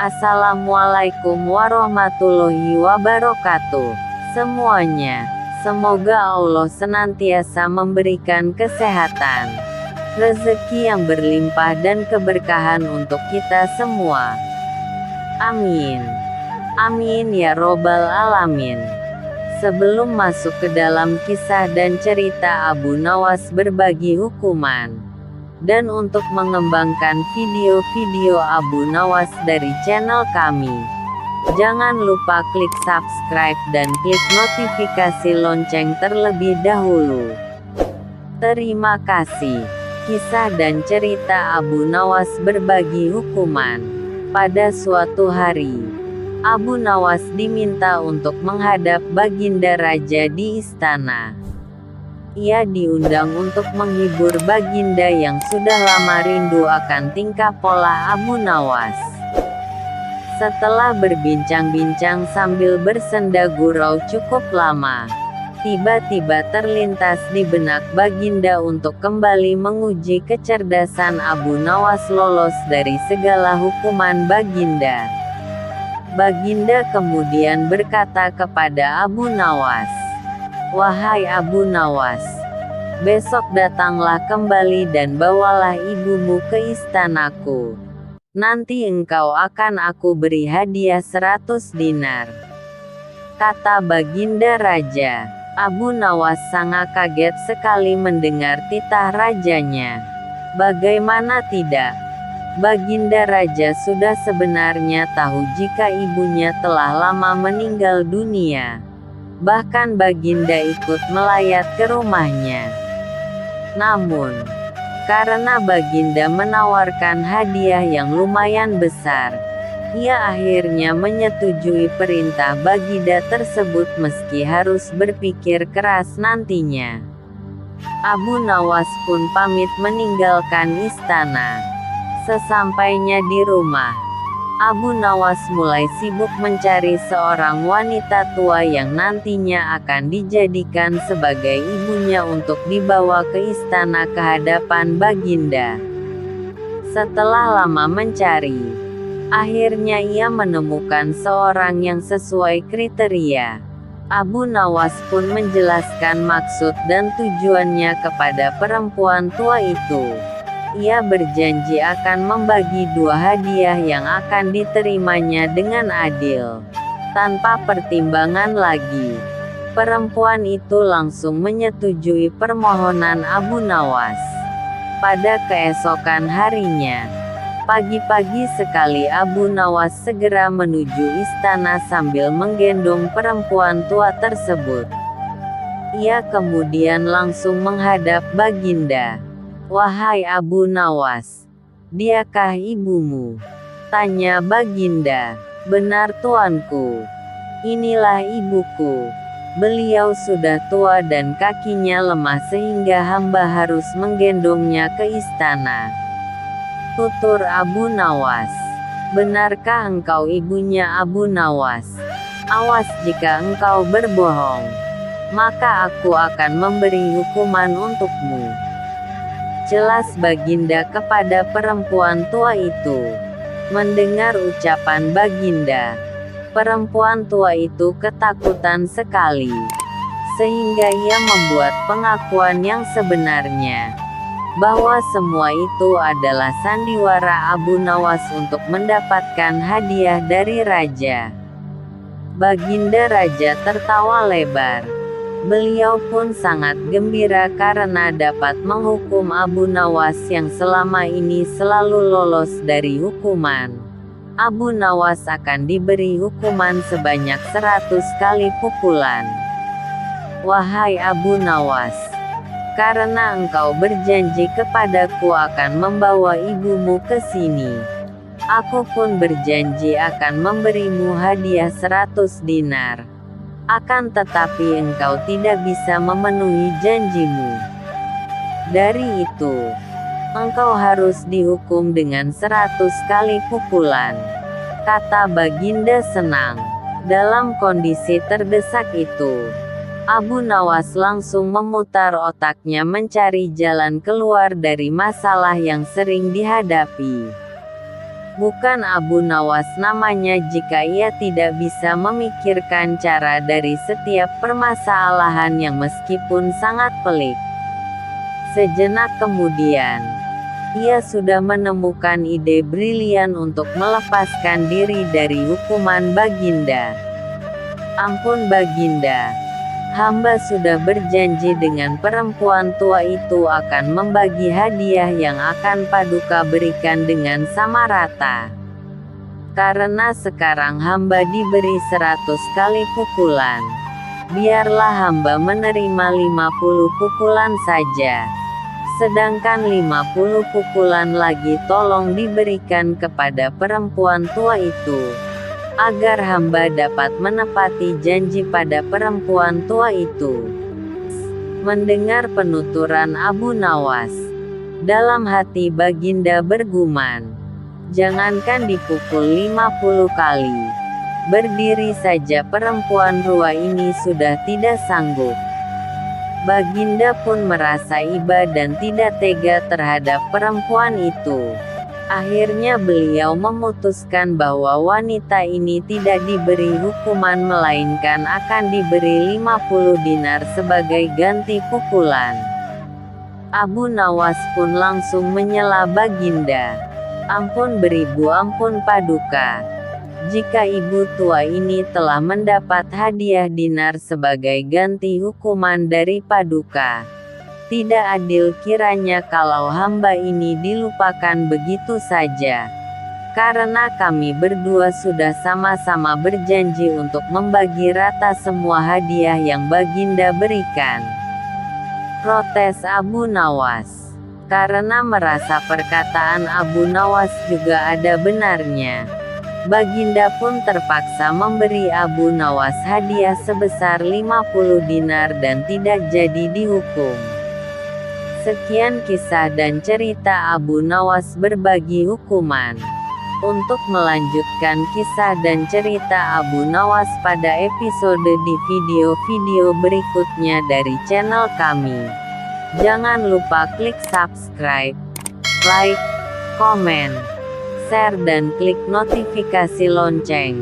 Assalamualaikum warahmatullahi wabarakatuh. Semuanya, semoga Allah senantiasa memberikan kesehatan, rezeki yang berlimpah dan keberkahan untuk kita semua. Amin. Amin ya robbal alamin. Sebelum masuk ke dalam kisah dan cerita Abu Nawas berbagi hukuman, dan untuk mengembangkan video-video Abu Nawas dari channel kami, jangan lupa klik subscribe dan klik notifikasi lonceng terlebih dahulu. Terima kasih. Kisah dan cerita Abu Nawas berbagi hukuman. Pada suatu hari, Abu Nawas diminta untuk menghadap Baginda Raja di istana. Ia diundang untuk menghibur Baginda yang sudah lama rindu akan tingkah pola Abu Nawas. Setelah berbincang-bincang sambil bersenda gurau cukup lama, tiba-tiba terlintas di benak Baginda untuk kembali menguji kecerdasan Abu Nawas lolos dari segala hukuman Baginda. Baginda kemudian berkata kepada Abu Nawas, "Wahai Abu Nawas, besok datanglah kembali dan bawalah ibumu ke istanaku. Nanti engkau akan aku beri hadiah 100 dinar." Kata Baginda Raja. Abu Nawas sangat kaget sekali mendengar titah rajanya. Bagaimana tidak? Baginda Raja sudah sebenarnya tahu jika ibunya telah lama meninggal dunia. Bahkan Baginda ikut melayat ke rumahnya. Namun, karena Baginda menawarkan hadiah yang lumayan besar, ia akhirnya menyetujui perintah Baginda tersebut meski harus berpikir keras nantinya. Abu Nawas pun pamit meninggalkan istana. Sesampainya di rumah, Abu Nawas mulai sibuk mencari seorang wanita tua yang nantinya akan dijadikan sebagai ibunya untuk dibawa ke istana ke hadapan Baginda. Setelah lama mencari, akhirnya ia menemukan seorang yang sesuai kriteria. Abu Nawas pun menjelaskan maksud dan tujuannya kepada perempuan tua itu. Ia berjanji akan membagi 2 hadiah yang akan diterimanya dengan adil, tanpa pertimbangan lagi. Perempuan itu langsung menyetujui permohonan Abu Nawas. Pada keesokan harinya, pagi-pagi sekali Abu Nawas segera menuju istana sambil menggendong perempuan tua tersebut. Ia kemudian langsung menghadap Baginda. "Wahai Abu Nawas, diakah ibumu?" tanya Baginda. "Benar tuanku, inilah ibuku. Beliau sudah tua dan kakinya lemah sehingga hamba harus menggendongnya ke istana," tutur Abu Nawas. "Benarkah engkau ibunya Abu Nawas? Awas jika engkau berbohong, maka aku akan memberi hukuman untukmu." Jelas Baginda kepada perempuan tua itu. Mendengar ucapan Baginda, perempuan tua itu ketakutan sekali, sehingga ia membuat pengakuan yang sebenarnya, bahwa semua itu adalah sandiwara Abu Nawas untuk mendapatkan hadiah dari raja. Baginda Raja tertawa lebar. Beliau pun sangat gembira karena dapat menghukum Abu Nawas yang selama ini selalu lolos dari hukuman. Abu Nawas akan diberi hukuman sebanyak 100 kali pukulan. "Wahai Abu Nawas, karena engkau berjanji kepadaku akan membawa ibumu ke sini, aku pun berjanji akan memberimu hadiah 100 dinar. Akan tetapi engkau tidak bisa memenuhi janjimu. Dari itu, engkau harus dihukum dengan 100 kali pukulan," kata Baginda senang. Dalam kondisi terdesak itu, Abu Nawas langsung memutar otaknya mencari jalan keluar dari masalah yang sering dihadapi. Bukan Abu Nawas namanya jika ia tidak bisa memikirkan cara dari setiap permasalahan yang meskipun sangat pelik. Sejenak kemudian, ia sudah menemukan ide brilian untuk melepaskan diri dari hukuman Baginda. Ampun Baginda, hamba sudah berjanji dengan perempuan tua itu akan membagi hadiah yang akan Paduka berikan dengan sama rata. Karena sekarang hamba diberi 100 kali pukulan, biarlah hamba menerima 50 pukulan saja. Sedangkan 50 pukulan lagi tolong diberikan kepada perempuan tua itu, agar hamba dapat menepati janji pada perempuan tua itu. Mendengar penuturan Abu Nawas, dalam hati Baginda bergumam, jangankan dipukul 50 kali, berdiri saja perempuan tua ini sudah tidak sanggup. Baginda pun merasa iba dan tidak tega terhadap perempuan itu. Akhirnya beliau memutuskan bahwa wanita ini tidak diberi hukuman melainkan akan diberi 50 dinar sebagai ganti pukulan. Abu Nawas pun langsung menyela Baginda. Ampun beribu ampun Paduka. Jika ibu tua ini telah mendapat hadiah dinar sebagai ganti hukuman dari Paduka, tidak adil kiranya kalau hamba ini dilupakan begitu saja. Karena kami berdua sudah sama-sama berjanji untuk membagi rata semua hadiah yang Baginda berikan. Protes Abu Nawas. Karena merasa perkataan Abu Nawas juga ada benarnya, Baginda pun terpaksa memberi Abu Nawas hadiah sebesar 50 dinar dan tidak jadi dihukum. Sekian kisah dan cerita Abu Nawas berbagi hukuman. Untuk melanjutkan kisah dan cerita Abu Nawas pada episode di video-video berikutnya dari channel kami, jangan lupa klik subscribe, like, komen, share dan klik notifikasi lonceng.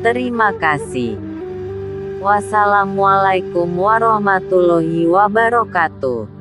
Terima kasih. Wassalamualaikum warahmatullahi wabarakatuh.